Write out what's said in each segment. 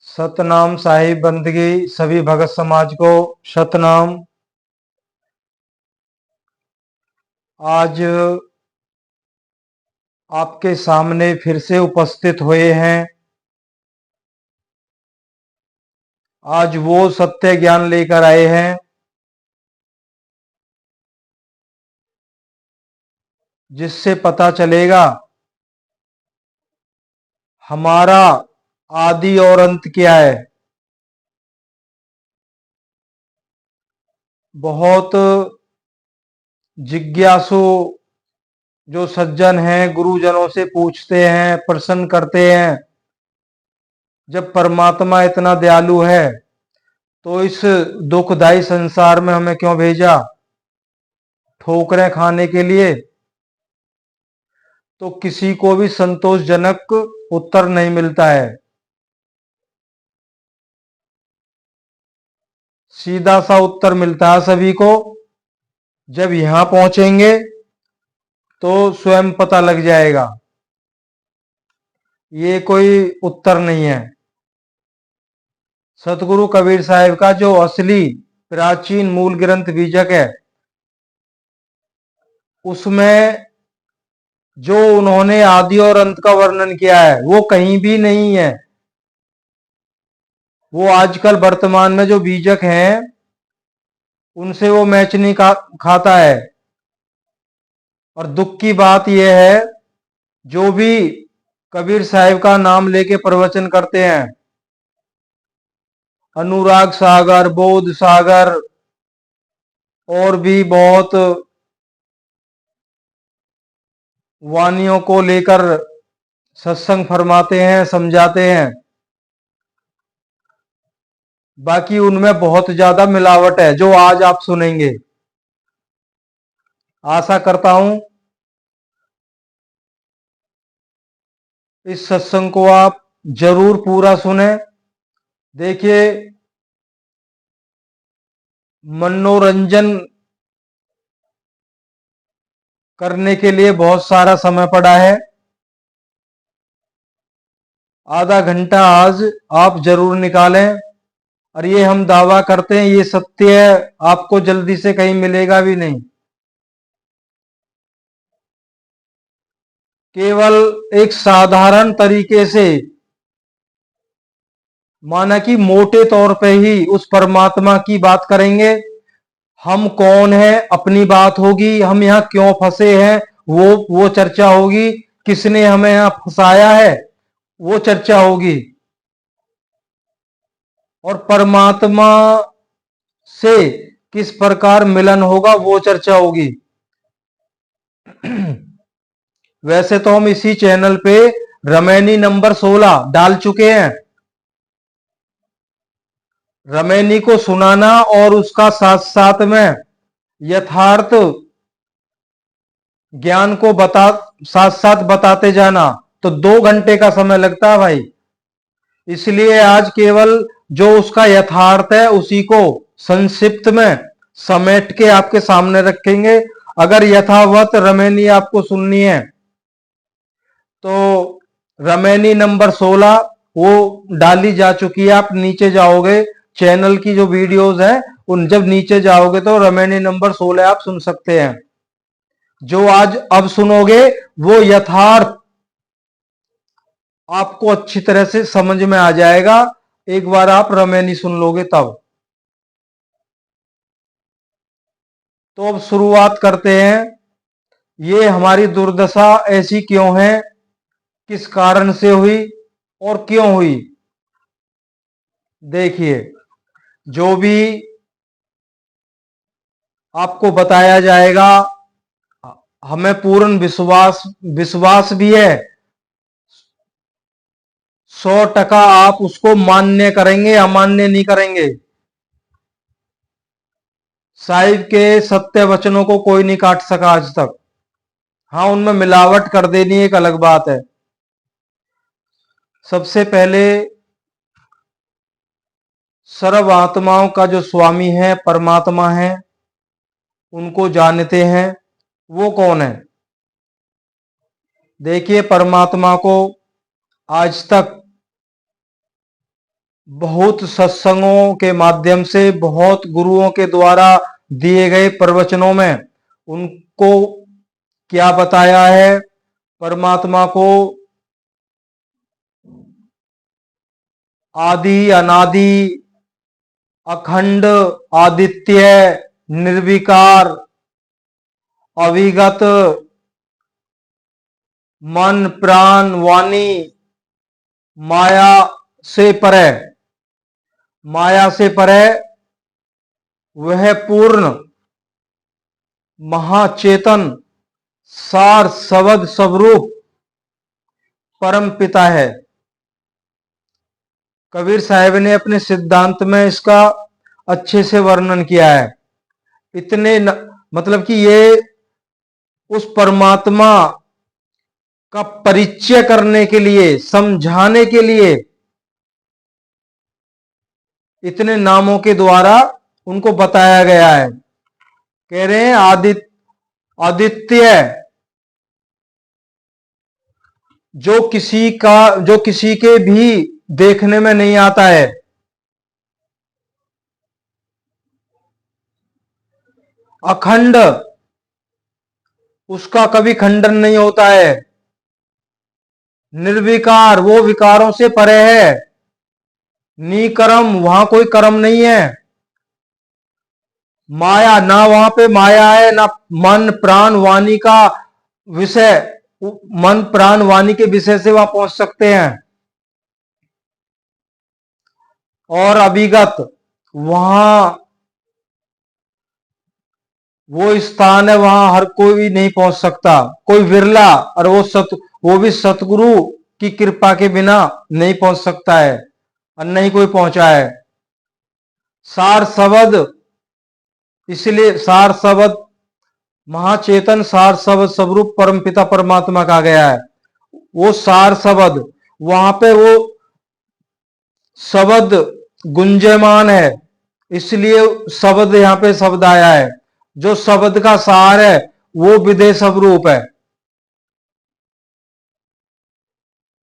सतनाम साहिब बंदगी सभी भगत समाज को सतनाम। आज आपके सामने फिर से उपस्थित हुए हैं। आज वो सत्य ज्ञान लेकर आए हैं जिससे पता चलेगा हमारा आदि और अंत क्या है। बहुत जिज्ञासु जो सज्जन हैं गुरुजनों से पूछते हैं, प्रश्न करते हैं, जब परमात्मा इतना दयालु है तो इस दुखदाई संसार में हमें क्यों भेजा, ठोकरें खाने के लिए? तो किसी को भी संतोषजनक उत्तर नहीं मिलता है। सीधा सा उत्तर मिलता है सभी को। जब यहां पहुंचेंगे तो स्वयं पता लग जाएगा। ये कोई उत्तर नहीं है। सतगुरु कबीर साहिब का जो असली प्राचीन मूल ग्रंथ बीजक है, उसमें जो उन्होंने आदि और अंत का वर्णन किया है वो कहीं भी नहीं है। वो आजकल वर्तमान में जो बीजक हैं उनसे वो मैच नहीं खाता है। और दुख की बात यह है, जो भी कबीर साहिब का नाम लेके प्रवचन करते हैं, अनुराग सागर, बोध सागर और भी बहुत वानियों को लेकर सत्संग फरमाते हैं, समझाते हैं, बाकी उनमें बहुत ज्यादा मिलावट है जो आज आप सुनेंगे। आशा करता हूं इस सत्संग को आप जरूर पूरा सुने। देखिए, मनोरंजन करने के लिए बहुत सारा समय पड़ा है। आधा घंटा आज आप जरूर निकालें। और ये हम दावा करते हैं, ये सत्य आपको जल्दी से कहीं मिलेगा भी नहीं। केवल एक साधारण तरीके से, माना कि मोटे तौर पे ही उस परमात्मा की बात करेंगे। हम कौन है, अपनी बात होगी, हम यहाँ क्यों फंसे हैं वो चर्चा होगी, किसने हमें यहाँ फंसाया है वो चर्चा होगी, और परमात्मा से किस प्रकार मिलन होगा वो चर्चा होगी। वैसे तो हम इसी चैनल पे रमैनी नंबर 16 डाल चुके हैं। रमैनी को सुनाना और उसका साथ साथ में यथार्थ ज्ञान को साथ साथ बताते जाना, तो 2 घंटे का समय लगता है भाई। इसलिए आज केवल जो उसका यथार्थ है उसी को संक्षिप्त में समेट के आपके सामने रखेंगे। अगर यथावत रमैनी आपको सुननी है तो रमैनी नंबर 16 वो डाली जा चुकी है। आप नीचे जाओगे, चैनल की जो वीडियोस है उन जब नीचे जाओगे तो रमैनी नंबर 16 आप सुन सकते हैं। जो आज अब सुनोगे वो यथार्थ आपको अच्छी तरह से समझ में आ जाएगा, एक बार आप रमैनी सुन लोगे तब। तो अब शुरुआत करते हैं। ये हमारी दुर्दशा ऐसी क्यों है, किस कारण से हुई और क्यों हुई? देखिए, जो भी आपको बताया जाएगा हमें पूर्ण विश्वास विश्वास भी है। 100% आप उसको मान्य करेंगे, अमान्य नहीं करेंगे। साहिब के सत्य वचनों को कोई नहीं काट सका आज तक। हाँ, उनमें मिलावट कर देनी एक अलग बात है। सबसे पहले सर्व आत्माओं का जो स्वामी है, परमात्मा है, उनको जानते हैं। वो कौन है? देखिए, परमात्मा को आज तक बहुत सत्संगों के माध्यम से, बहुत गुरुओं के द्वारा दिए गए प्रवचनों में उनको क्या बताया है? परमात्मा को आदि, अनादि, अखंड, आदित्य, निर्विकार, अविगत, मन, प्राण, वाणी, माया से परे, माया से परे वह पूर्ण महाचेतन सार शब्द स्वरूप परम पिता है। कबीर साहब ने अपने सिद्धांत में इसका अच्छे से वर्णन किया है। मतलब कि ये उस परमात्मा का परिचय करने के लिए, समझाने के लिए इतने नामों के द्वारा उनको बताया गया है। कह रहे हैं आदित्य, जो किसी के भी देखने में नहीं आता है। अखंड, उसका कभी खंडन नहीं होता है। निर्विकार, वो विकारों से परे है। निकर्म, वहां कोई कर्म नहीं है। माया, ना वहां पे माया है, ना मन प्राण वाणी का विषय, मन प्राण वाणी के विषय से वहां पहुंच सकते हैं। और अभिगत, वहां वो स्थान है, वहां हर कोई भी नहीं पहुंच सकता, कोई विरला, और वो भी सतगुरु की कृपा के बिना नहीं पहुंच सकता है, और नहीं कोई पहुंचा है। सार शब्द, इसलिए सार शब्द, महाचेतन सार शब्द स्वरूप परमपिता परमात्मा कहा गया है। वो सार शब्द, वहां पे वो शब्द गुंजयमान है, इसलिए शब्द यहां पे शब्द आया है। जो शब्द का सार है वो विदेह स्वरूप है।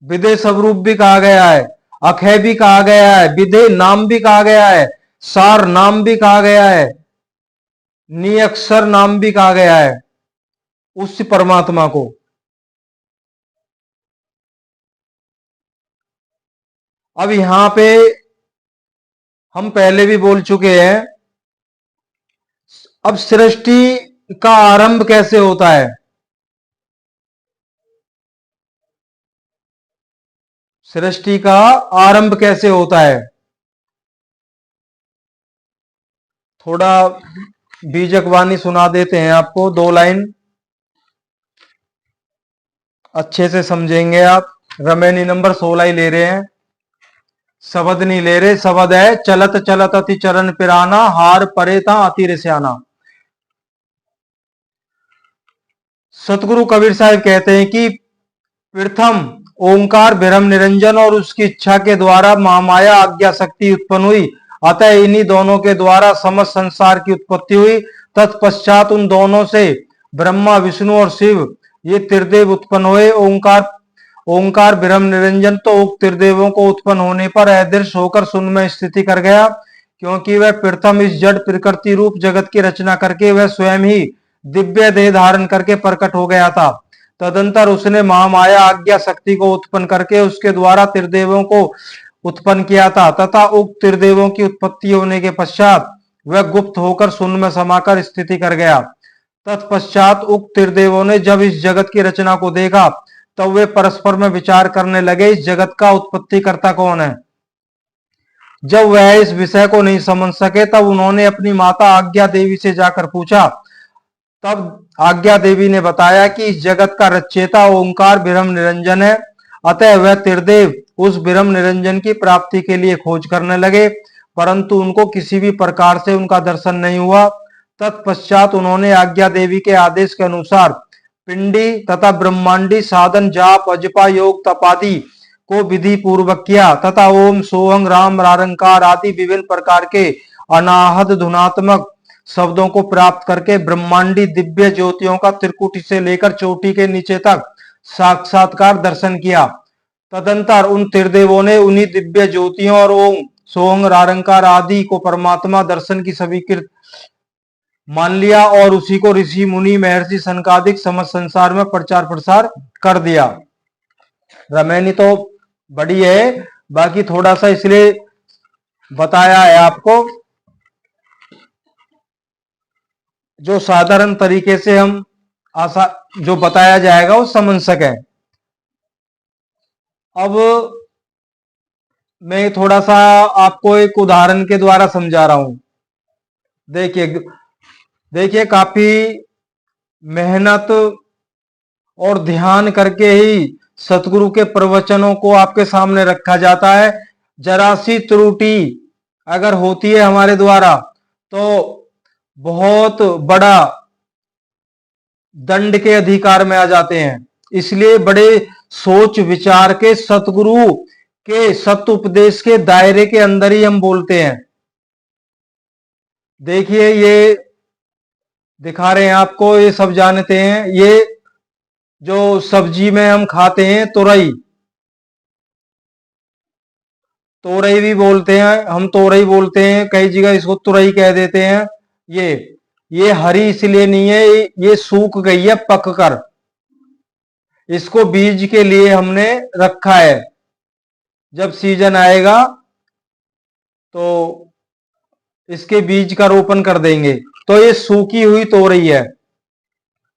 विदेह स्वरूप भी कहा गया है, अक्षय भी कहा गया है, विदेह नाम भी कहा गया है, सार नाम भी कहा गया है, निअक्षर नाम भी कहा गया है उस परमात्मा को। अब यहां पे हम पहले भी बोल चुके हैं, अब सृष्टि का आरंभ कैसे होता है? सृष्टि का आरंभ कैसे होता है? थोड़ा बीजक वाणी सुना देते हैं आपको, 2 लाइन अच्छे से समझेंगे आप। रमेनी नंबर 16 ही ले रहे हैं, शब्द नहीं ले रहे। शब्द है चलत चलत अति चरण पिराना, हार परे था अति रिस्याना। सतगुरु कबीर साहब कहते हैं कि प्रथम ओंकार ब्रह्म निरंजन और उसकी इच्छा के द्वारा महामाया आज्ञा शक्ति उत्पन्न हुई, अतः इन्हीं दोनों के द्वारा समस्त संसार की उत्पत्ति हुई। तत्पश्चात उन दोनों से ब्रह्मा विष्णु और शिव ये त्रिदेव उत्पन्न हुए। ओंकार ब्रह्म निरंजन तो उक्त त्रिदेवों को उत्पन्न होने पर अदृश्य होकर शून्य में स्थिति कर गया, क्योंकि वह प्रथम इस जड़ प्रकृति रूप जगत की रचना करके वह स्वयं ही दिव्य देह धारण करके प्रकट हो गया था। तदंतर उसने महामाया आज्ञा शक्ति को उत्पन्न करके उसके द्वारा त्रिदेवों को उत्पन्न किया था, तथा उक्त त्रिदेवों की उत्पत्ति होने के पश्चात वह गुप्त होकर शून्य में समाकर स्थिति कर गया। तत्पश्चात उक्त त्रिदेवों ने जब इस जगत की रचना को देखा, तब वे परस्पर में विचार करने लगे, इस जगत का उत्पत्ति करता कौन है। जब वह इस विषय को नहीं समझ सके, तब उन्होंने अपनी माता आज्ञा देवी से जाकर पूछा। तब आज्ञा देवी ने बताया कि इस जगत का रचयिता ओंकार ब्रह्म निरंजन है, अतः वह त्रिदेव उस ब्रह्म निरंजन की प्राप्ति के लिए खोज करने लगे, परंतु उनको किसी भी प्रकार से उनका दर्शन नहीं हुआ। तत्पश्चात उन्होंने आज्ञा देवी के आदेश के अनुसार पिंडी तथा ब्रह्मांडी साधन जाप अजपा योग तपादि को विधि पूर्वक किया, तथा ओम सोहंग राम रारंकार आदि विभिन्न प्रकार के अनाहत धुनात्मक शब्दों को प्राप्त करके ब्रह्मांडी दिव्य ज्योतियों का त्रिकुटी से लेकर चोटी के नीचे तक साक्षात्कार दर्शन किया। तदंतर उन त्रिदेवों ने उन्हीं दिव्य ज्योतियों और ओम सोहंग रारंकार आदि को परमात्मा दर्शन की स्वीकृत मान लिया और उसी को ऋषि मुनि महर्षि सनकादिक समस्त संसार में प्रचार प्रसार कर दिया। रामायणी तो बड़ी है, बाकी थोड़ा सा इसलिए बताया है आपको जो साधारण तरीके से हम जो बताया जाएगा वो समझ सके। अब मैं थोड़ा सा आपको एक उदाहरण के द्वारा समझा रहा हूं। देखिए देखिए, काफी मेहनत और ध्यान करके ही सतगुरु के प्रवचनों को आपके सामने रखा जाता है। जरा सी त्रुटि अगर होती है हमारे द्वारा तो बहुत बड़ा दंड के अधिकार में आ जाते हैं। इसलिए बड़े सोच विचार के सतगुरु के सत्य उपदेश के दायरे के अंदर ही हम बोलते हैं। देखिए ये दिखा रहे हैं आपको, ये सब जानते हैं। ये जो सब्जी में हम खाते हैं तुरई, तोरई भी बोलते हैं, हम तोरई बोलते हैं, कई जगह इसको तुरई कह देते हैं। ये हरी इसलिए नहीं है, ये सूख गई है पक कर। इसको बीज के लिए हमने रखा है, जब सीजन आएगा तो इसके बीज का रोपण कर देंगे। तो ये सूखी हुई तोरई है।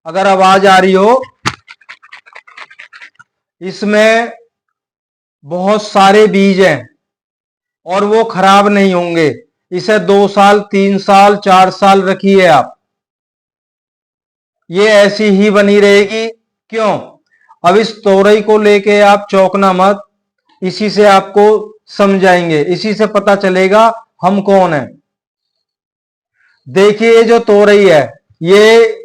अगर आवाज आ रही हो, इसमें बहुत सारे बीज हैं और वो खराब नहीं होंगे। इसे 2 साल 3 साल 4 साल रखिए आप, ये ऐसी ही बनी रहेगी। क्यों? अब इस तोरई को लेके आप चौंकना मत, इसी से आपको समझाएंगे, इसी से पता चलेगा हम कौन है। देखिए ये जो तोरई है ये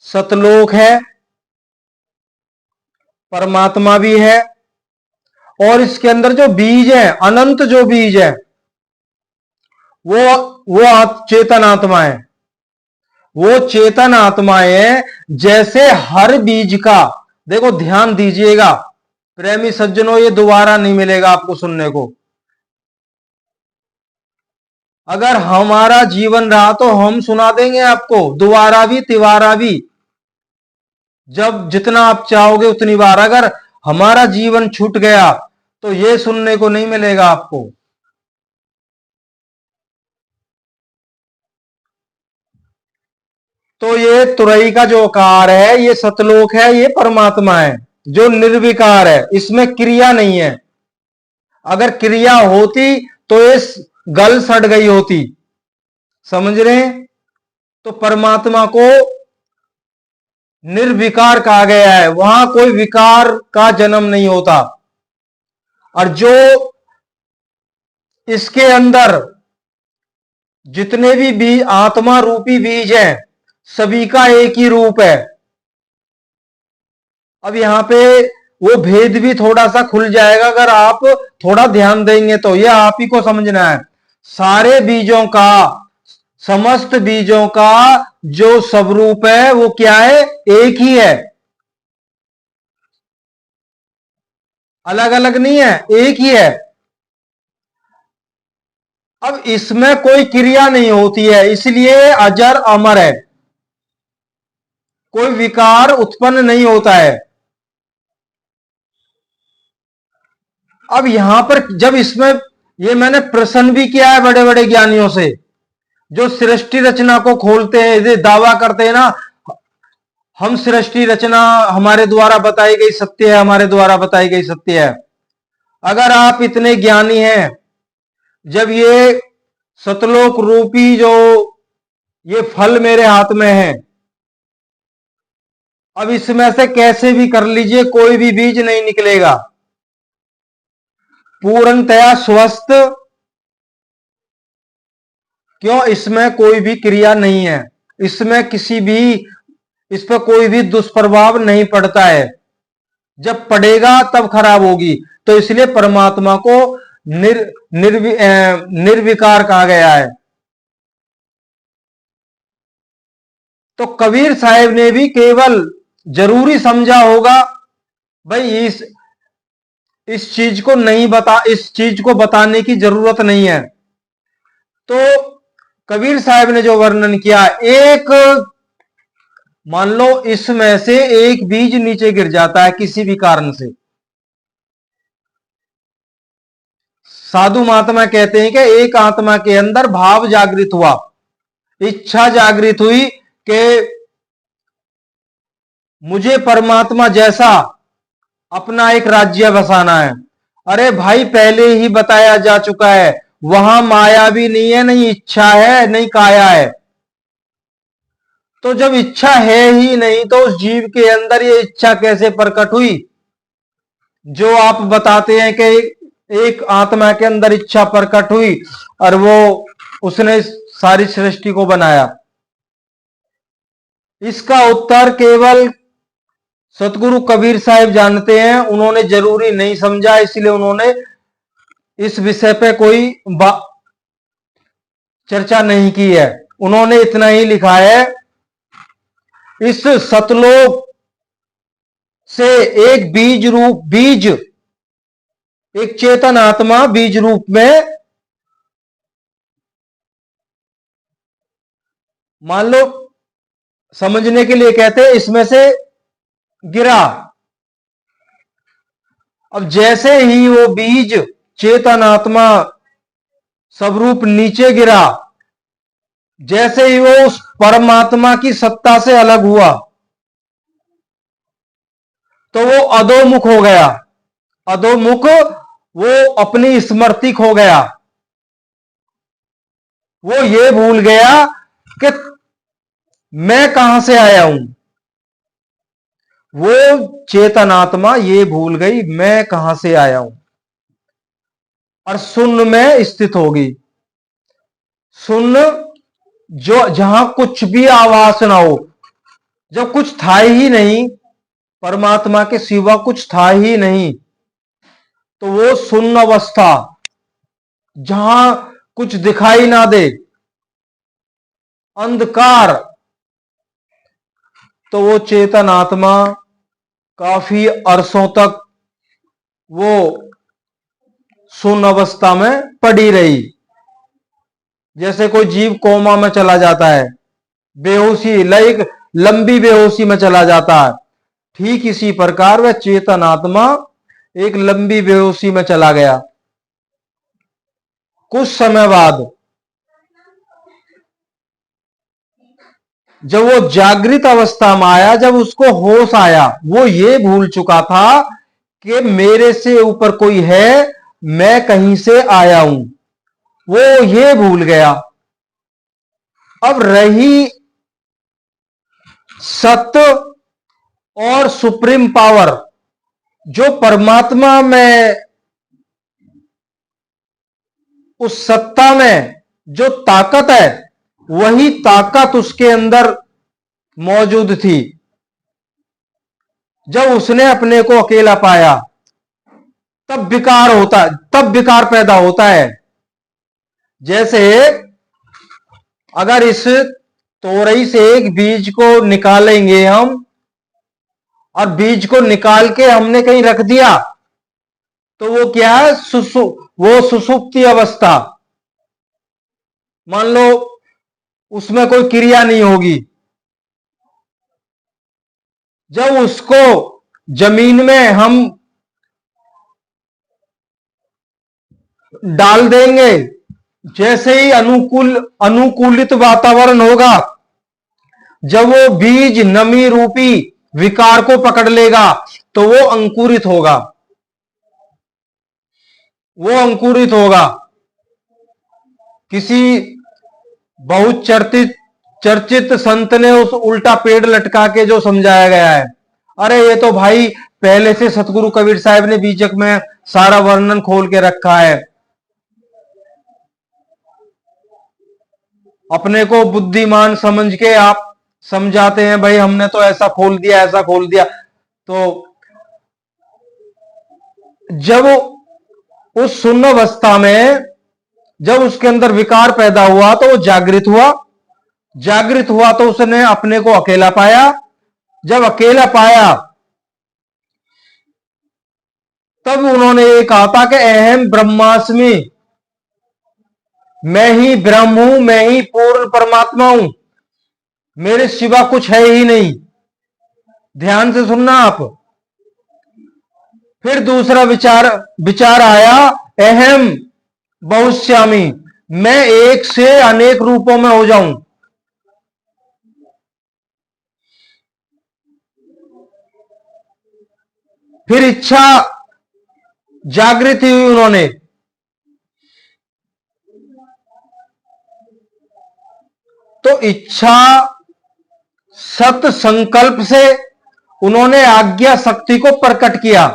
सतलोक है, परमात्मा भी है, और इसके अंदर जो बीज है, अनंत जो बीज है, वो चेतन आत्मा है। वो चेतन आत्माएं जैसे हर बीज का, देखो ध्यान दीजिएगा प्रेमी सज्जनों, ये दोबारा नहीं मिलेगा आपको सुनने को। अगर हमारा जीवन रहा तो हम सुना देंगे आपको दोबारा भी तिवारा भी, जब जितना आप चाहोगे उतनी बार। अगर हमारा जीवन छूट गया तो ये सुनने को नहीं मिलेगा आपको। तो ये तुरई का जो आकार है ये सतलोक है, ये परमात्मा है जो निर्विकार है, इसमें क्रिया नहीं है। अगर क्रिया होती तो ये गल सड़ गई होती, समझ रहे हैं? तो परमात्मा को निर्विकार कहा गया है, वहां कोई विकार का जन्म नहीं होता। और जो इसके अंदर जितने भी बीज, आत्मा रूपी बीज हैं, सभी का एक ही रूप है। अब यहां पे वो भेद भी थोड़ा सा खुल जाएगा अगर आप थोड़ा ध्यान देंगे तो। ये आप ही को समझना है। सारे बीजों का, समस्त बीजों का जो स्वरूप है वो क्या है? एक ही है, अलग अलग नहीं है, एक ही है। अब इसमें कोई क्रिया नहीं होती है, इसलिए अजर अमर है, कोई विकार उत्पन्न नहीं होता है। अब यहां पर जब इसमें, ये मैंने प्रश्न भी किया है बड़े बड़े ज्ञानियों से जो सृष्टि रचना को खोलते हैं, ये दावा करते हैं ना, हम सृष्टि रचना हमारे द्वारा बताई गई सत्य है, हमारे द्वारा बताई गई सत्य है। अगर आप इतने ज्ञानी हैं, जब ये सतलोक रूपी जो ये फल मेरे हाथ में है, अब इसमें से कैसे भी कर लीजिए कोई भी बीज नहीं निकलेगा, पूर्णतया स्वस्थ। क्यों? इसमें कोई भी क्रिया नहीं है, इसमें किसी भी, इस पर कोई भी दुष्प्रभाव नहीं पड़ता है। जब पड़ेगा तब खराब होगी। तो इसलिए परमात्मा को निर्विकार कहा गया है। तो कबीर साहब ने भी केवल जरूरी समझा होगा भाई इस चीज को बताने की जरूरत नहीं है। तो कबीर साहब ने जो वर्णन किया, एक मान लो इसमें से एक बीज नीचे गिर जाता है किसी भी कारण से, साधु महात्मा कहते हैं कि एक आत्मा के अंदर भाव जागृत हुआ, इच्छा जागृत हुई कि मुझे परमात्मा जैसा अपना एक राज्य बसाना है। अरे भाई, पहले ही बताया जा चुका है, वहां माया भी नहीं है, नहीं इच्छा है, नहीं काया है। तो जब इच्छा है ही नहीं तो उस जीव के अंदर ये इच्छा कैसे प्रकट हुई? जो आप बताते हैं कि एक आत्मा के अंदर इच्छा प्रकट हुई और वो उसने सारी सृष्टि को बनाया, इसका उत्तर केवल सतगुरु कबीर साहिब जानते हैं। उन्होंने जरूरी नहीं समझा, इसलिए उन्होंने इस विषय पे कोई चर्चा नहीं की है। उन्होंने इतना ही लिखा है, इस सतलोक से एक बीज एक चेतन आत्मा बीज रूप में, मान लो समझने के लिए कहते हैं, इसमें से गिरा। अब जैसे ही वो बीज चेतन आत्मा स्वरूप नीचे गिरा, जैसे ही वो उस परमात्मा की सत्ता से अलग हुआ तो वो अधोमुख हो गया। अधोमुख, वो अपनी स्मृति खो गया। वो ये भूल गया कि मैं कहां से आया हूं। वो चेतन आत्मा ये भूल गई मैं कहां से आया हूं, और शून्य में स्थित होगी। शून्य, जो जहां कुछ भी आवास ना हो, जब कुछ था ही नहीं, परमात्मा के सिवा कुछ था ही नहीं, तो वो शून्य अवस्था, जहां कुछ दिखाई ना दे, अंधकार, तो वो चेतन आत्मा काफी अरसों तक वो शून्य अवस्था में पड़ी रही। जैसे कोई जीव कोमा में चला जाता है, बेहोशी, लाइक लंबी बेहोशी में चला जाता है, ठीक इसी प्रकार वह चेतन आत्मा एक लंबी बेहोशी में चला गया। कुछ समय बाद जब वो जागृत अवस्था में आया, जब उसको होश आया, वो ये भूल चुका था कि मेरे से ऊपर कोई है, मैं कहीं से आया हूं। वो ये भूल गया। अब रही सत्य और सुप्रीम पावर, जो परमात्मा में, उस सत्ता में जो ताकत है, वही ताकत उसके अंदर मौजूद थी। जब उसने अपने को अकेला पाया, तब विकार पैदा होता है। जैसे अगर इस तोरई से एक बीज को निकालेंगे हम, और बीज को निकाल के हमने कहीं रख दिया, तो वो क्या है? वो सुषुप्ति अवस्था। मान लो उसमें कोई क्रिया नहीं होगी। जब उसको जमीन में हम डाल देंगे, जैसे ही अनुकूलित वातावरण होगा, जब वो बीज नमी रूपी विकार को पकड़ लेगा, तो वो अंकुरित होगा। वो अंकुरित होगा। किसी बहुत चर्चित संत ने उस उल्टा पेड़ लटका के जो समझाया गया है, अरे ये तो भाई पहले से सतगुरु कबीर साहब ने बीजक में सारा वर्णन खोल के रखा है। अपने को बुद्धिमान समझ के आप समझाते हैं, भाई हमने तो ऐसा खोल दिया, ऐसा खोल दिया। तो जब उस शून्य अवस्था में जब उसके अंदर विकार पैदा हुआ, तो वो जागृत हुआ। जागृत हुआ तो उसने अपने को अकेला पाया। जब अकेला पाया, तब उन्होंने ये कहा था कि अहम ब्रह्मास्मि, मैं ही ब्रह्म हूं, मैं ही पूर्ण परमात्मा हूं, मेरे सिवा कुछ है ही नहीं। ध्यान से सुनना आप। फिर दूसरा विचार विचार आया, अहम बहुश्यामी, मैं एक से अनेक रूपों में हो जाऊं। फिर इच्छा जागृति हुई उन्होंने, तो इच्छा सत संकल्प से उन्होंने आज्ञा शक्ति को प्रकट किया।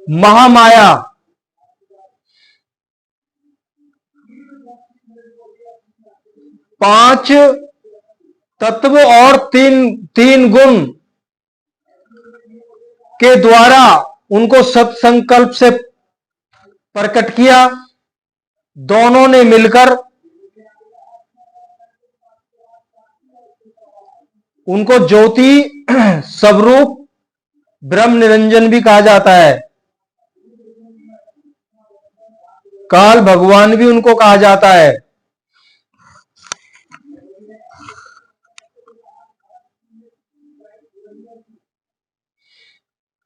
महामाया, पांच तत्व और तीन तीन गुण के द्वारा उनको सत्संकल्प से प्रकट किया। दोनों ने मिलकर उनको ज्योति स्वरूप ब्रह्म निरंजन भी कहा जाता है। काल भगवान भी उनको कहा जाता है।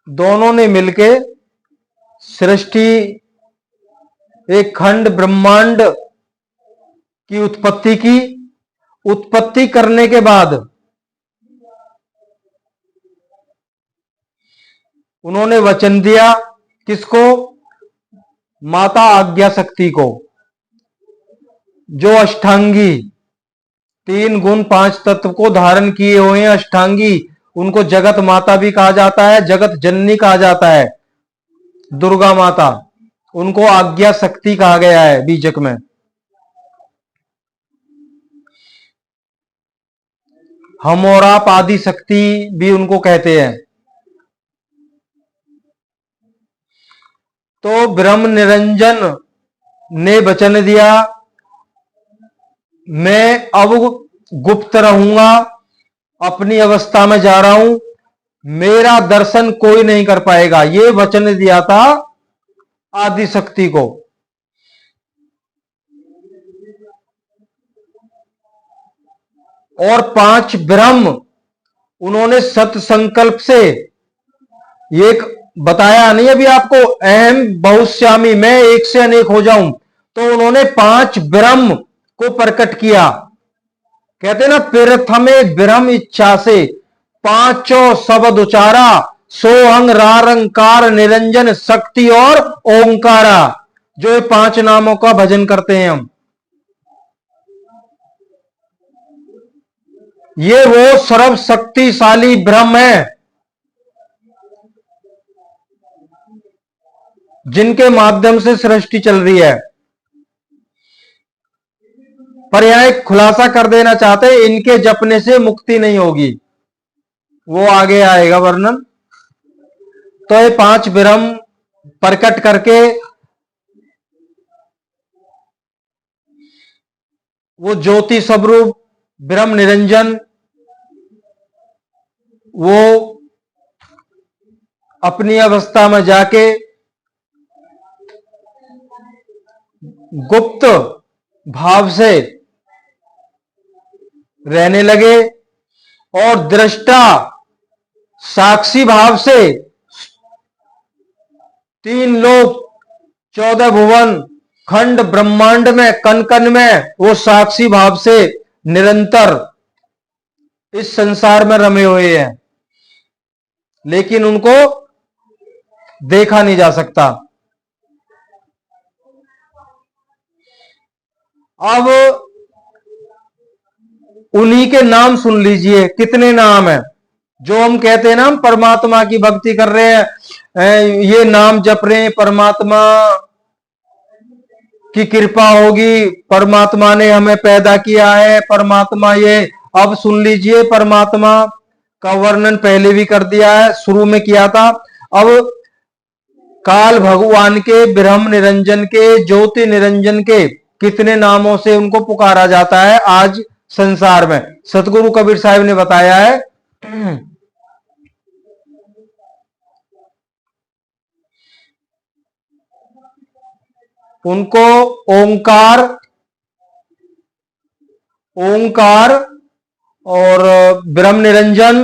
दोनों ने मिलके सृष्टि, एक खंड ब्रह्मांड की उत्पत्ति की। उत्पत्ति करने के बाद उन्होंने वचन दिया, किसको? माता आज्ञा शक्ति को, जो अष्टांगी, तीन गुण पांच तत्व को धारण किए हुए हैं अष्टांगी, उनको जगत माता भी कहा जाता है, जगत जननी कहा जाता है, दुर्गा माता, उनको आज्ञा शक्ति कहा गया है बीजक में। हम और आप आदि शक्ति भी उनको कहते हैं। तो ब्रह्म निरंजन ने वचन दिया, मैं अब गुप्त रहूंगा, अपनी अवस्था में जा रहा हूं, मेरा दर्शन कोई नहीं कर पाएगा। ये वचन दिया था आदि शक्ति को। और पांच ब्रह्म उन्होंने सत संकल्प से, एक बताया नहीं अभी आपको, अहम बहुश्यामी, मैं एक से अनेक हो जाऊं, तो उन्होंने पांच ब्रह्म को प्रकट किया। कहते ना, प्रथमे ब्रह्म इच्छा से पांचों शब्द उचारा, सोहंग रारंकार निरंजन शक्ति और ओंकारा, जो ये पांच नामों का भजन करते हैं हम। ये वो सर्व शक्तिशाली ब्रह्म है जिनके माध्यम से सृष्टि चल रही है। पर यहां एक खुलासा कर देना चाहते हैं, इनके जपने से मुक्ति नहीं होगी, वो आगे आएगा वर्णन। तो ये पांच ब्रह्म प्रकट करके वो ज्योति स्वरूप ब्रह्म निरंजन, वो अपनी अवस्था में जाके गुप्त भाव से रहने लगे और दृष्टा साक्षी भाव से तीन लोक, 14 भुवन, खंड ब्रह्मांड में, कण कण में वो साक्षी भाव से निरंतर इस संसार में रमे हुए हैं, लेकिन उनको देखा नहीं जा सकता। अब उन्हीं के नाम सुन लीजिए, कितने नाम है जो हम कहते हैं ना, हम परमात्मा की भक्ति कर रहे हैं, ये नाम जप रहे हैं, परमात्मा की कृपा होगी, परमात्मा ने हमें पैदा किया है, परमात्मा ये। अब सुन लीजिए, परमात्मा का वर्णन पहले भी कर दिया है, शुरू में किया था। अब काल भगवान के, ब्रह्म निरंजन के, ज्योति निरंजन के कितने नामों से उनको पुकारा जाता है आज संसार में, सतगुरु कबीर साहब ने बताया है। उनको ओंकार, ओंकार और ब्रह्म निरंजन,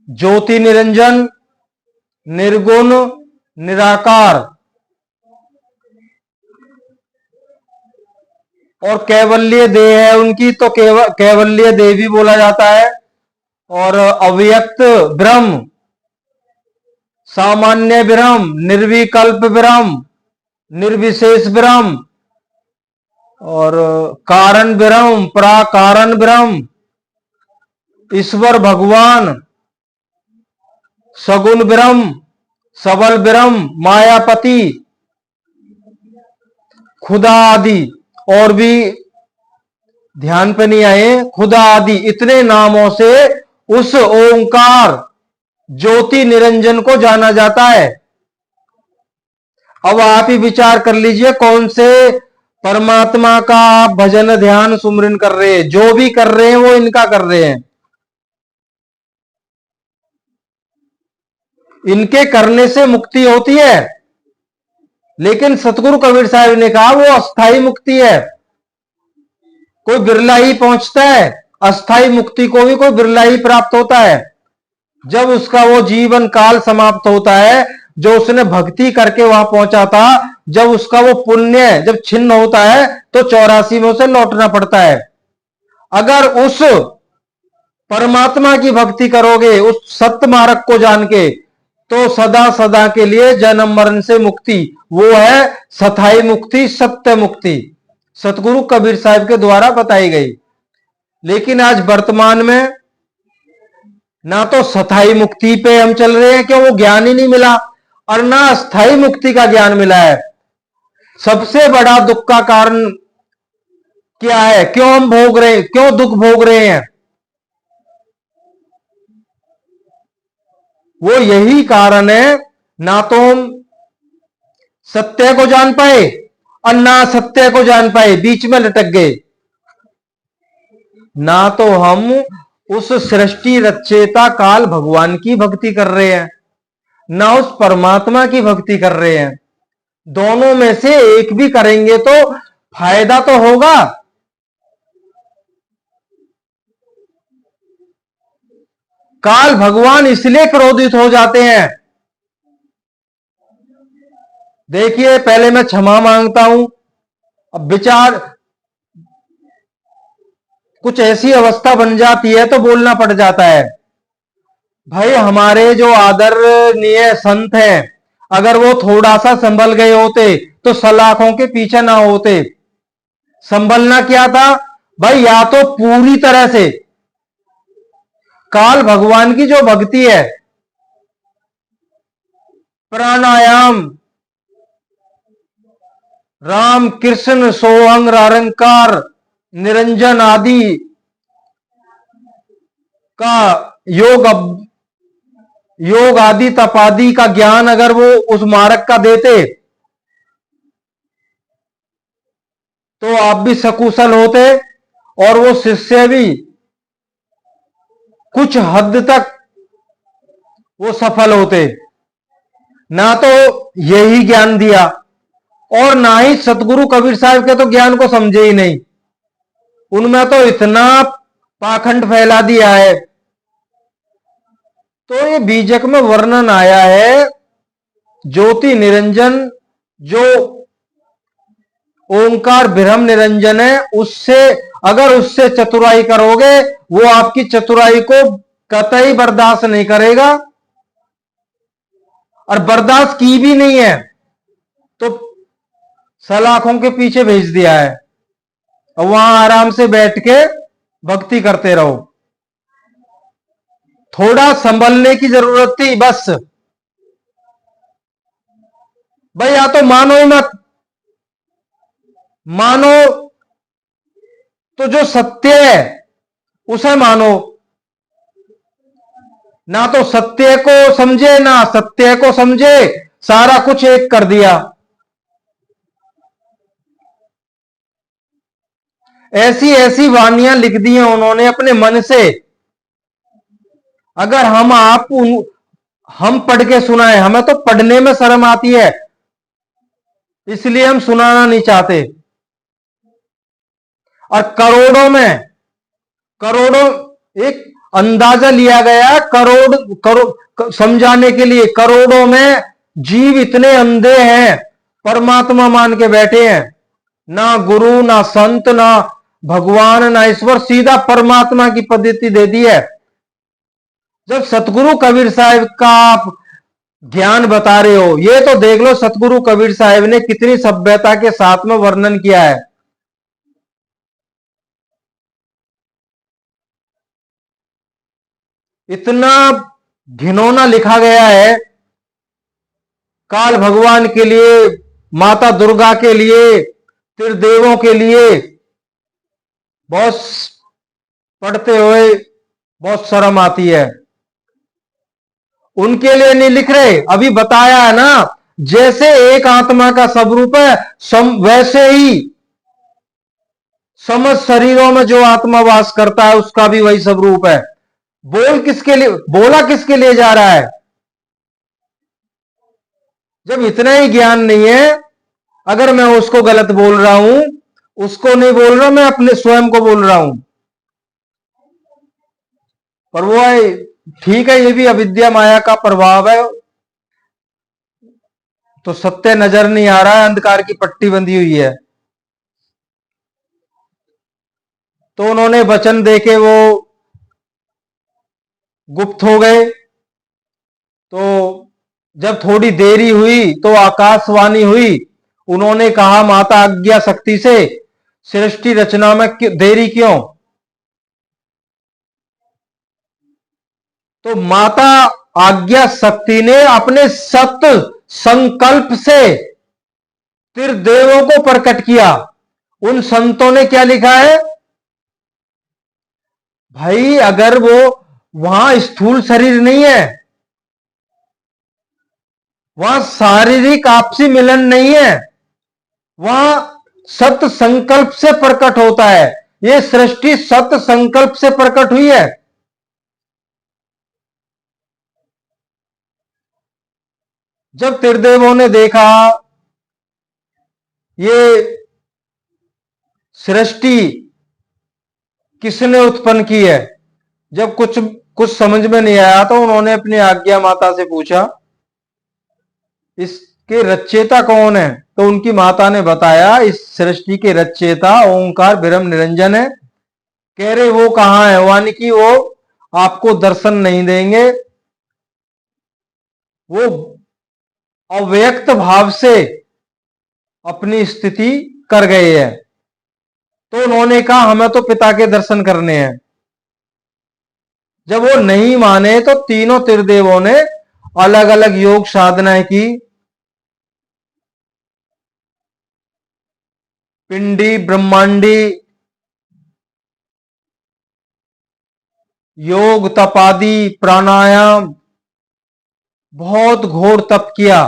ज्योति निरंजन, निर्गुण, निराकार और कैवल्य देह है उनकी, तो कैवल्य देह भी बोला जाता है। और अव्यक्त ब्रह्म, सामान्य ब्रह्म, निर्विकल्प ब्रह्म, निर्विशेष ब्रह्म और कारण ब्रह्म, प्राकारण ब्रह्म, ईश्वर भगवान, सगुण ब्रह्म, सबल ब्रह्म, मायापति, खुदा आदि, और भी ध्यान पे नहीं आए, खुदा आदि, इतने नामों से उस ओंकार ज्योति निरंजन को जाना जाता है। अब आप ही विचार कर लीजिए कौन से परमात्मा का आप भजन ध्यान सुमरन कर रहे हैं। जो भी कर रहे हैं वो इनका कर रहे हैं। इनके करने से मुक्ति होती है, लेकिन सतगुरु कबीर साहब ने कहा वो अस्थाई मुक्ति है। कोई बिरला ही पहुंचता है, अस्थाई मुक्ति को भी कोई बिरला ही प्राप्त होता है। जब उसका वो जीवन काल समाप्त होता है, जो उसने भक्ति करके वहां पहुंचा था, जब उसका वो पुण्य जब छिन्न होता है तो 84 में उसे लौटना पड़ता है। अगर उस परमात्मा की भक्ति करोगे, उस सत्य मार्ग को जान के, तो सदा सदा के लिए जन्म मरण से मुक्ति, वो है स्थायी मुक्ति, सत्य मुक्ति, सतगुरु कबीर साहब के द्वारा बताई गई। लेकिन आज वर्तमान में ना तो स्थायी मुक्ति पे हम चल रहे हैं, क्यों वो ज्ञान ही नहीं मिला, और ना स्थायी मुक्ति का ज्ञान मिला है। सबसे बड़ा दुख का कारण क्या है? क्यों हम भोग रहे हैं, क्यों दुख भोग रहे हैं? वो यही कारण है, ना तो हम सत्य को जान पाए और ना सत्य को जान पाए, बीच में लटक गए। ना तो हम उस सृष्टि रचयिता काल भगवान की भक्ति कर रहे हैं, ना उस परमात्मा की भक्ति कर रहे हैं। दोनों में से एक भी करेंगे तो फायदा तो होगा। काल भगवान इसलिए क्रोधित हो जाते हैं। देखिए, पहले मैं क्षमा मांगता हूं, अब विचार कुछ ऐसी अवस्था बन जाती है तो बोलना पड़ जाता है। भाई, हमारे जो आदरणीय संत हैं, अगर वो थोड़ा सा संभल गए होते तो सलाखों के पीछे ना होते। संभलना क्या था भाई? या तो पूरी तरह से काल भगवान की जो भक्ति है, प्राणायाम, राम कृष्ण सोहंग निरंकार निरंजन आदि का योग आदि तपादि का ज्ञान अगर वो उस मार्ग का देते तो आप भी सकुशल होते और वो शिष्य भी कुछ हद तक वो सफल होते। ना तो यही ज्ञान दिया और ना ही सतगुरु कबीर साहब के तो ज्ञान को समझे ही नहीं। उनमें तो इतना पाखंड फैला दिया है। तो ये बीजक में वर्णन आया है, ज्योति निरंजन जो ओंकार ब्रह्म निरंजन है, उससे अगर उससे चतुराई करोगे, वो आपकी चतुराई को कतई बर्दाश्त नहीं करेगा, और बर्दाश्त की भी नहीं है तो सलाखों के पीछे भेज दिया है, और वहां आराम से बैठ के भक्ति करते रहो। थोड़ा संभलने की जरूरत थी बस। भाई, या तो मानो ही मत, मानो तो जो सत्य है उसे मानो, ना तो सत्य को समझे ना सत्य को समझे, सारा कुछ एक कर दिया। ऐसी ऐसी वाणियां लिख दी हैं उन्होंने अपने मन से। अगर हम पढ़ के सुनाए, हमें तो पढ़ने में शर्म आती है। इसलिए हम सुनाना नहीं चाहते। और करोड़ों एक अंदाजा लिया गया, करोड़ करोड़ समझाने के लिए, करोड़ों में जीव इतने अंधे हैं, परमात्मा मान के बैठे हैं, ना गुरु ना संत ना भगवान ना ईश्वर, सीधा परमात्मा की पद्धति दे दी है। जब सतगुरु कबीर साहब का आप ज्ञान बता रहे हो, ये तो देख लो सतगुरु कबीर साहब ने कितनी सभ्यता के साथ में वर्णन किया है। इतना घिनौना लिखा गया है, काल भगवान के लिए, माता दुर्गा के लिए, त्रिदेवों के लिए, बहुत पढ़ते हुए बहुत शर्म आती है। उनके लिए नहीं लिख रहे, अभी बताया है ना, जैसे एक आत्मा का स्वरूप है, वैसे ही समस्त शरीरों में जो आत्मा वास करता है उसका भी वही स्वरूप है। बोला किसके लिए जा रहा है? जब इतना ही ज्ञान नहीं है, अगर मैं उसको गलत बोल रहा हूं, उसको नहीं बोल रहा, मैं अपने स्वयं को बोल रहा हूं। पर वो है, ठीक है, ये भी अविद्या माया का प्रभाव है, तो सत्य नजर नहीं आ रहा है, अंधकार की पट्टी बंधी हुई है। तो उन्होंने वचन देके वो गुप्त हो गए। तो जब थोड़ी देरी हुई तो आकाशवाणी हुई, उन्होंने कहा माता आज्ञा शक्ति से सृष्टि रचना में देरी क्यों? तो माता आज्ञा शक्ति ने अपने सत्य संकल्प से त्रिदेवों को प्रकट किया। उन संतों ने क्या लिखा है भाई? अगर वो वहां स्थूल शरीर नहीं है, वहां शारीरिक आपसी मिलन नहीं है, वहां सत्य संकल्प से प्रकट होता है। ये सृष्टि सत्य संकल्प से प्रकट हुई है। जब त्रिदेवों ने देखा ये सृष्टि किसने उत्पन्न की है, जब कुछ कुछ समझ में नहीं आया तो उन्होंने अपनी आज्ञा माता से पूछा इसके रचयिता कौन है? तो उनकी माता ने बताया इस सृष्टि के रचयिता ओंकार ब्रह्म निरंजन है। कह रहे वो कहां है? यानी कि वो आपको दर्शन नहीं देंगे, वो अव्यक्त भाव से अपनी स्थिति कर गए हैं। तो उन्होंने कहा हमें तो पिता के दर्शन करने हैं। जब वो नहीं माने तो तीनों त्रिदेवों ने अलग अलग योग साधनाएं की। पिंडी ब्रह्मांडी योग तपादि प्राणायाम, बहुत घोर तप किया।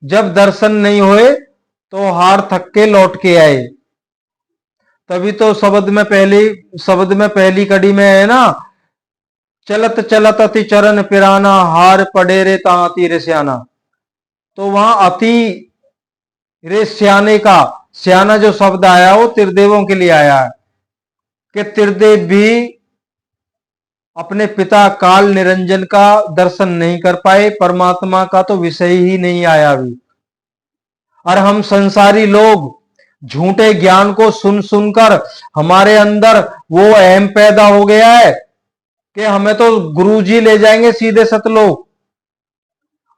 जब दर्शन नहीं हुए तो हार थक के लौट के आए। तभी तो शब्द में पहली कड़ी में है ना, चलत चलत अति चरण पिराना, हार पड़े रे ताती रे सियाना। तो वहां अति रे सियाने का सियाना जो शब्द आया वो त्रिदेवों के लिए आया है कि त्रिदेव भी अपने पिता काल निरंजन का दर्शन नहीं कर पाए, परमात्मा का तो विषय ही नहीं आया अभी। और हम संसारी लोग झूठे ज्ञान को सुन सुनकर हमारे अंदर वो अहम पैदा हो गया है कि हमें तो गुरुजी ले जाएंगे सीधे सतलोक,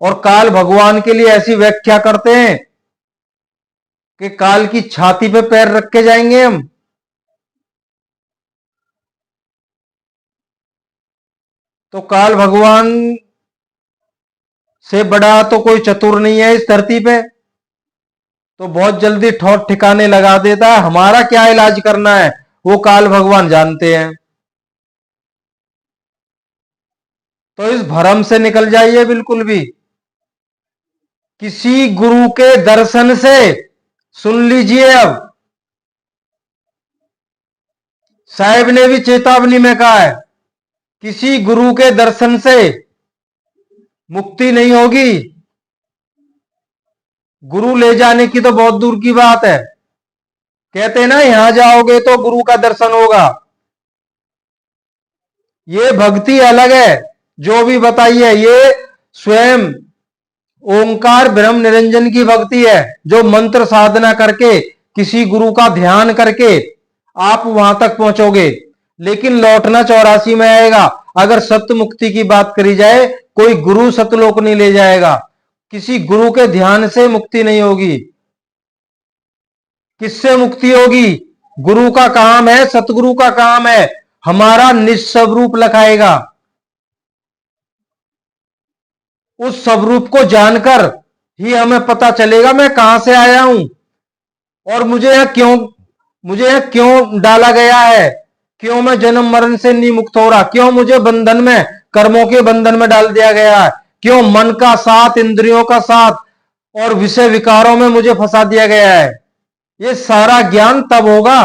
और काल भगवान के लिए ऐसी व्याख्या करते हैं कि काल की छाती पे पैर रख के जाएंगे हम। तो काल भगवान से बड़ा तो कोई चतुर नहीं है इस धरती पे, तो बहुत जल्दी ठौर ठिकाने लगा देता है। हमारा क्या इलाज करना है वो काल भगवान जानते हैं। तो इस भ्रम से निकल जाइए बिल्कुल भी। किसी गुरु के दर्शन से, सुन लीजिए अब, साहिब ने भी चेतावनी में कहा है, किसी गुरु के दर्शन से मुक्ति नहीं होगी। गुरु ले जाने की तो बहुत दूर की बात है। कहते हैं ना, यहां जाओगे तो गुरु का दर्शन होगा। ये भक्ति अलग है। जो भी बताइए, ये स्वयं ओंकार ब्रह्म निरंजन की भक्ति है, जो मंत्र साधना करके, किसी गुरु का ध्यान करके आप वहां तक पहुंचोगे। लेकिन लौटना 84 में आएगा। अगर सत्य मुक्ति की बात करी जाए, कोई गुरु सतलोक नहीं ले जाएगा। किसी गुरु के ध्यान से मुक्ति नहीं होगी। किससे मुक्ति होगी? गुरु का काम है, सतगुरु का काम है, हमारा निस्वरूप लखाएगा। उस स्वरूप को जानकर ही हमें पता चलेगा मैं कहां से आया हूं और मुझे यहां क्यों डाला गया है, क्यों मैं जन्म मरण से नहीं मुक्त हो रहा, क्यों मुझे बंधन में, कर्मों के बंधन में डाल दिया गया है, क्यों मन का साथ, इंद्रियों का साथ और विषय विकारों में मुझे फंसा दिया गया है। ये सारा ज्ञान तब होगा।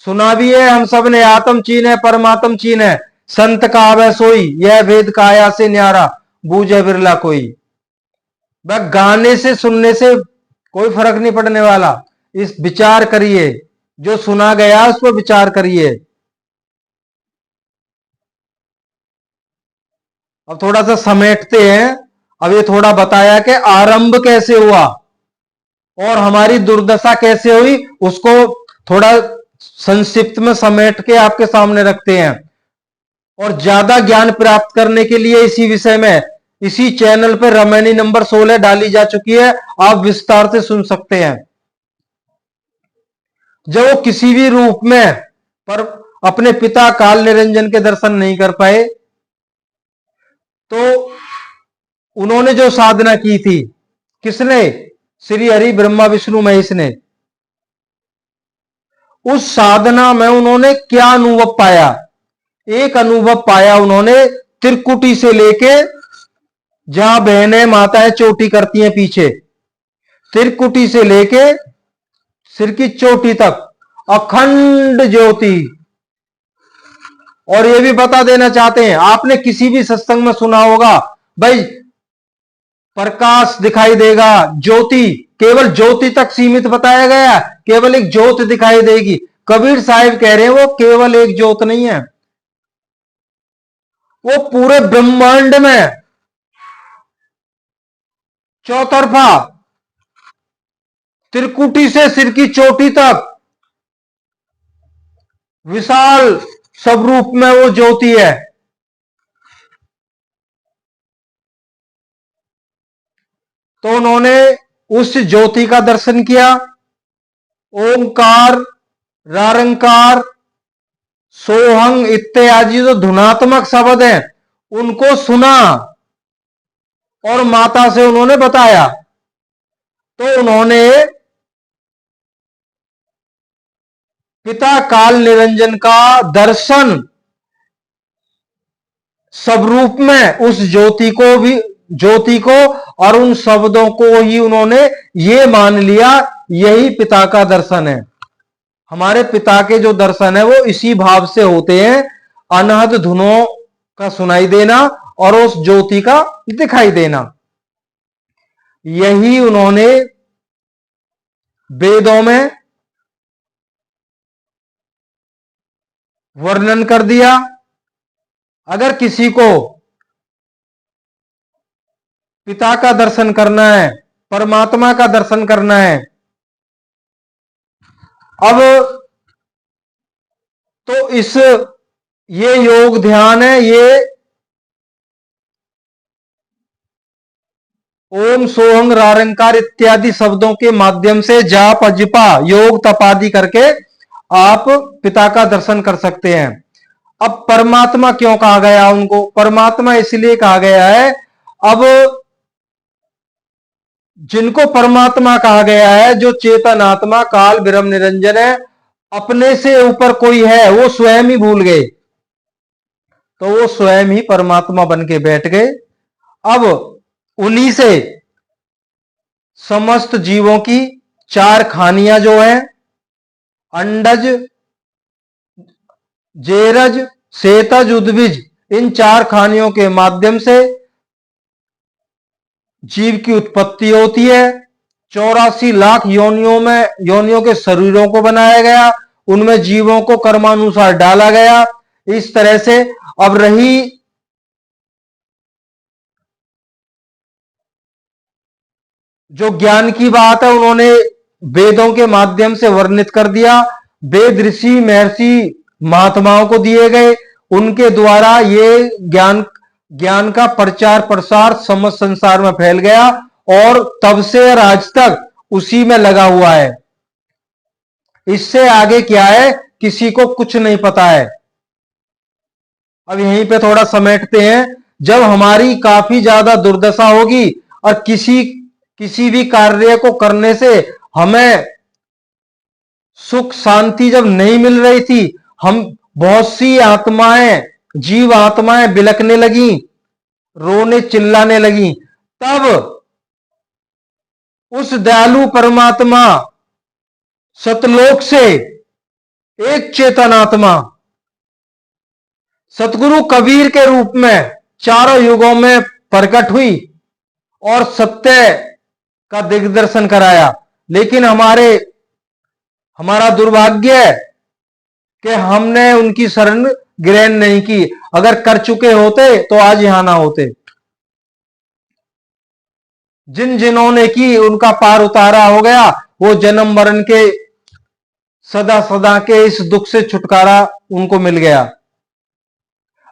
सुना भी है हम सब ने, आत्म चीन है परमात्म चीन है, संत का आवे सोई, यह वेद काया से न्यारा, बूझे बिरला कोई। वह गाने से सुनने से कोई फर्क नहीं पड़ने वाला। इस विचार करिए, जो सुना गया उस पर विचार करिए। अब थोड़ा सा समेटते हैं। अब ये थोड़ा बताया कि आरंभ कैसे हुआ और हमारी दुर्दशा कैसे हुई, उसको थोड़ा संक्षिप्त में समेट के आपके सामने रखते हैं। और ज्यादा ज्ञान प्राप्त करने के लिए इसी विषय में इसी चैनल पर रामायणी नंबर 16 डाली जा चुकी है, आप विस्तार से सुन सकते हैं। जब वो किसी भी रूप में पर अपने पिता काल निरंजन के दर्शन नहीं कर पाए, तो उन्होंने जो साधना की थी, किसने? श्री हरि ब्रह्मा विष्णु महेश ने। उस साधना में उन्होंने क्या अनुभव पाया? एक अनुभव पाया उन्होंने, त्रिकुटी से लेके, जहां बहनें माताएं चोटी करती हैं पीछे, त्रिकुटी से लेके सिर की चोटी तक अखंड ज्योति। और ये भी बता देना चाहते हैं, आपने किसी भी सत्संग में सुना होगा भाई, प्रकाश दिखाई देगा, ज्योति, केवल ज्योति तक सीमित बताया गया, केवल एक ज्योत दिखाई देगी। कबीर साहिब कह रहे हैं वो केवल एक ज्योत नहीं है, वो पूरे ब्रह्मांड में चौतरफा, त्रिकुटी से सिर की चोटी तक विशाल स्वरूप में वो ज्योति है। तो उन्होंने उस ज्योति का दर्शन किया। ओंकार, रारंकार, सोहंग इत्यादि जो धुनात्मक शब्द हैं, उनको सुना और माता से उन्होंने बताया। तो उन्होंने पिता काल निरंजन का दर्शन स्वरूप में, उस ज्योति को और उन शब्दों को ही उन्होंने ये मान लिया, यही पिता का दर्शन है। हमारे पिता के जो दर्शन है वो इसी भाव से होते हैं, अनहद धुनों का सुनाई देना और उस ज्योति का दिखाई देना। यही उन्होंने वेदों में वर्णन कर दिया। अगर किसी को पिता का दर्शन करना है, परमात्मा का दर्शन करना है, अब तो ये योग ध्यान है, ये ओम सोहंग रारंकार इत्यादि शब्दों के माध्यम से जाप अजपा योग तपादि करके आप पिता का दर्शन कर सकते हैं। अब परमात्मा क्यों कहा गया उनको? परमात्मा इसलिए कहा गया है, अब जिनको परमात्मा कहा गया है, जो चेतन आत्मा काल ब्रह्म निरंजन है, अपने से ऊपर कोई है वो स्वयं ही भूल गए, तो वो स्वयं ही परमात्मा बन के बैठ गए। अब उन्हीं से समस्त जीवों की चार खानियां जो हैं, अंडज, जेरज, सेतज, उद्भिज, इन चार खानियों के माध्यम से जीव की उत्पत्ति होती है। 84 लाख योनियों के शरीरों को बनाया गया, उनमें जीवों को कर्मानुसार डाला गया। इस तरह से अब रही जो ज्ञान की बात है, उन्होंने वेदों के माध्यम से वर्णित कर दिया। वेद ऋषि महर्षि महात्माओं को दिए गए, उनके द्वारा ये ज्ञान का प्रचार प्रसार समस्त संसार में फैल गया और तब से और आज तक उसी में लगा हुआ है। इससे आगे क्या है किसी को कुछ नहीं पता है। अब यहीं पे थोड़ा समेटते हैं। जब हमारी काफी ज्यादा दुर्दशा होगी और किसी भी कार्य को करने से हमें सुख शांति जब नहीं मिल रही थी, हम बहुत सी जीव आत्माएं बिलकने लगी, रोने चिल्लाने लगी, तब उस दयालु परमात्मा सतलोक से एक चेतन आत्मा सतगुरु कबीर के रूप में चारों युगों में प्रकट हुई और सत्य का दिग्दर्शन कराया। लेकिन हमारा दुर्भाग्य है कि हमने उनकी शरण ग्रहण नहीं की। अगर कर चुके होते तो आज यहां ना होते। जिन्होंने की उनका पार उतारा हो गया, वो जन्म मरण के सदा सदा के इस दुख से छुटकारा उनको मिल गया।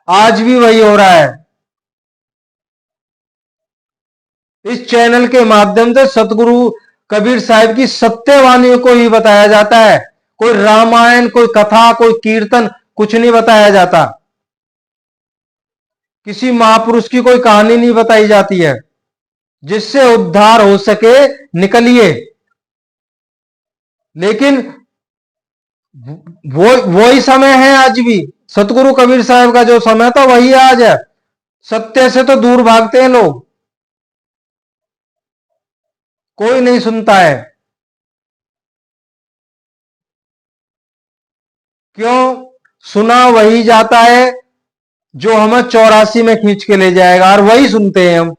आज भी वही हो रहा है। इस चैनल के माध्यम से सतगुरु कबीर साहिब की सत्यवाणी को ही बताया जाता है। कोई रामायण, कोई कथा, कोई कीर्तन कुछ नहीं बताया जाता। किसी महापुरुष की कोई कहानी नहीं बताई जाती है। जिससे उद्धार हो सके निकलिए। लेकिन वही समय है आज भी। सतगुरु कबीर साहब का जो समय था वही आज है। सत्य से तो दूर भागते हैं लोग, कोई नहीं सुनता है। क्यों? सुना वही जाता है जो हमें 84 में खींच के ले जाएगा, और वही सुनते हैं हम।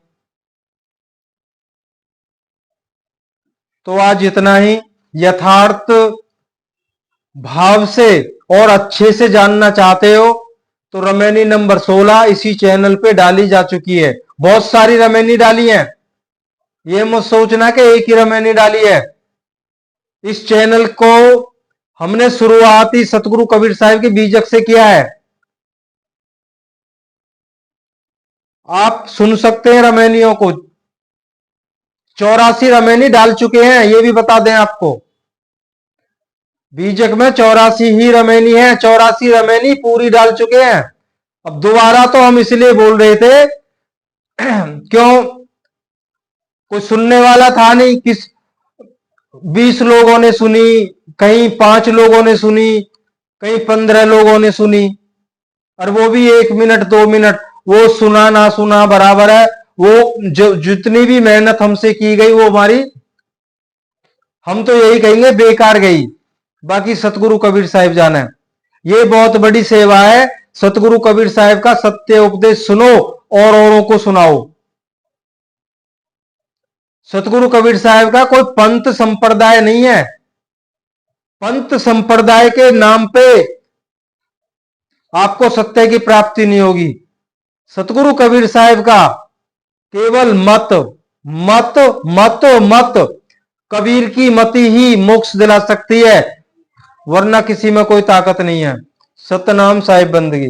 तो आज इतना ही। यथार्थ भाव से और अच्छे से जानना चाहते हो तो रमैनी नंबर 16 इसी चैनल पे डाली जा चुकी है। बहुत सारी रमैनी डाली है, ये मत सोचना कि एक ही रमैनी डाली है। इस चैनल को हमने शुरुआत ही सतगुरु कबीर साहिब के बीजक से किया है। आप सुन सकते हैं रमैनियों को। 84 रमैनी डाल चुके हैं, ये भी बता दें आपको। बीजक में 84 ही रमैनी है, 84 रमैनी पूरी डाल चुके हैं। अब दोबारा तो हम इसलिए बोल रहे थे क्यों, कोई सुनने वाला था नहीं। 20 लोगों ने सुनी, कहीं 5 लोगों ने सुनी, कहीं 15 लोगों ने सुनी, और वो भी 1 मिनट 2 मिनट। वो सुना ना सुना बराबर है। वो जो जितनी भी मेहनत हमसे की गई वो हमारी, हम तो यही कहेंगे, बेकार गई। बाकी सतगुरु कबीर साहिब जाने। ये बहुत बड़ी सेवा है। सतगुरु कबीर साहिब का सत्य उपदेश सुनो और औरों को सुनाओ। सतगुरु कबीर साहिब का कोई पंथ संप्रदाय नहीं है। पंथ संप्रदाय के नाम पे आपको सत्य की प्राप्ति नहीं होगी। सतगुरु कबीर साहिब का केवल मत मत मत मत कबीर की मति ही मोक्ष दिला सकती है, वरना किसी में कोई ताकत नहीं है। सतनाम साहिब बंदगी।